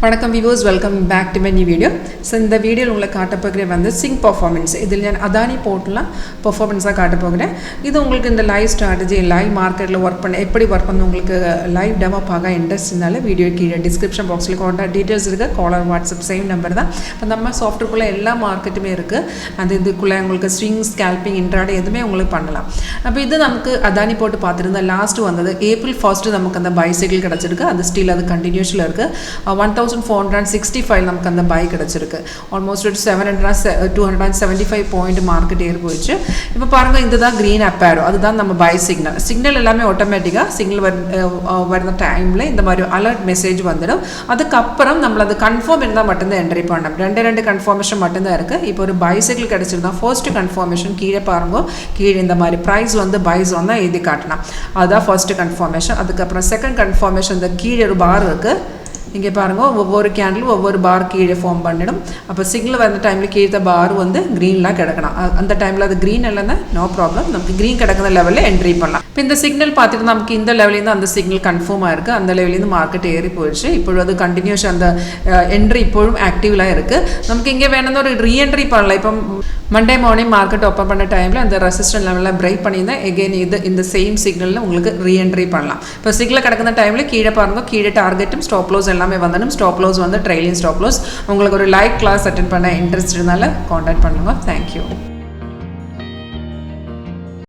வணக்கம் viewers, welcome back to my new video. So இந்த வீடியோல உங்களுக்கு காட்ட போகிறேன் வந்து சிங்க் பெர்ஃபார்மன்ஸ். இதில் நான் அதானி போர்ட்ல பெர்ஃபார்மன்ஸா காட்ட போகிறேன். இது உங்களுக்கு இந்த லைவ் ஸ்ட்ராட்டஜி லைவ் மார்க்கெட்ல வர்க் பண்ண எப்படி வர்க் பண்ண உங்களுக்கு லைவ் டெமோ பார்க்க இன்ட்ரஸ்ட்னால வீடியோ கீழே டிஸ்கிரிப்ஷன் பாக்ஸ்ல கான்டாக்ட் டீடைல்ஸ் இருக்கு. காலர் வாட்ஸ்அப் சேம் நம்பர் தான். அப்ப நம்ம சாஃப்ட்வேர்க்குள்ள எல்லா மார்க்கெட்டுமே இருக்கு. அந்த இதுக்குள்ள உங்களுக்கு ஸ்விங் ஸ்கேல்பிங் இன்ட்ராடே எதுமே உங்களுக்கு பண்ணலாம். அப்ப இது நமக்கு அதானி போர்ட் பார்த்திருந்தா லாஸ்ட் வந்தது April 1st நமக்கு அந்த பைசைக்கிள் கிடைச்சிருக்கு. அது ஸ்டில் அது கண்டினியூஸ்ல இருக்கு. 1465 நமக்கு அந்த பை கிடைச்சிருக்கு. ஆல்மோஸ்ட் 275 பாயிண்ட் மார்க்கெட் ஏறி போயிடுச்சு. இப்போ பாருங்க இதுதான் green up arrow. அதுதான் நம்ம பை சிக்னல் எல்லாமே ஆட்டோமேட்டிக்கா சிக்னல் வர டைம்ல இந்த மாதிரி அலர்ட் மெசேஜ் வந்துடும். அதுக்கு அப்புறம் நம்ம அது கன்ஃபார்ம் இருந்தா மட்டும் தான் என்ட்ரி பண்ணணும். ரெண்டு கன்ஃபர்மேஷன் மட்டும் தான் இருக்கு. இப்போ ஒரு பைசைக்கிள் கிடைச்சிருந்தா ஃபர்ஸ்ட் கன்ஃபர்மேஷன் கீழே பாருங்க. கீழே இந்த மாதிரி பிரைஸ் வந்து பைஸ் வந்தா எழுதி காட்டலாம். அதுதான் ஃபர்ஸ்ட் கன்ஃபர்மேஷன். அதுக்கு அப்புறம் செகண்ட் கன்ஃபர்மேஷன் இந்த கீழே ஒரு பார் இருக்கு. இங்கே பாருங்க ஒவ்வொரு கேண்டில் ஒவ்வொரு பார் கீழே ஃபார்ம் பண்ணிடும். அப்போ சிக்னல் வந்த டைமில் கீழே பார் வந்து க்ரீன்லாம் கிடக்கணும். அந்த டைமில் அது க்ரீன் இல்லைன்னா நோ ப்ராப்ளம். நமக்கு க்ரீன் கிடக்கிற லெவலில் என்ட்ரி பண்ணலாம். இப்போ இந்த சிக்னல் பார்த்துட்டு நமக்கு இந்த லெவலேருந்து அந்த சிக்னல் கன்ஃபார்ம் ஆயிருக்கு. அந்த லெவலேருந்து மார்க்கெட் ஏறி போயிடுச்சு. இப்போது அது கண்டினியூஸ் அந்த என்ட்ரி இப்போவும் ஆக்டிவ்லாம் இருக்குது. நமக்கு இங்கே வேணும்னா ஒரு ரீஎன்ட்ரி பண்ணலாம். இப்போ மண்டே மார்னிங் மார்க்கெட் ஓப்பன் பண்ண டைமில் அந்த ரெசிஸ்டன்ட் லெவலில் பிரேக் பண்ணியிருந்தேன். எகெயின் இந்த சேம் சிக்னலில் உங்களுக்கு ரீஎன்ட்ரி பண்ணலாம். இப்போ சிக்னல் கிடக்கிற டைமில் கீழே பாருங்க. கீழே டார்கெட்டும் ஸ்டாப் லாஸ் எல்லாமே வந்துடும். ஸ்டாப் லாஸ் வந்து ட்ரைலிங் ஸ்டாப் லாஸ். உங்களுக்கு ஒரு லைவ் கிளாஸ் அட்டென்ட் பண்ண இன்ட்ரெஸ்ட் இருந்தாலும் காண்டாக்ட் பண்ணுங்க. தேங்க்யூ.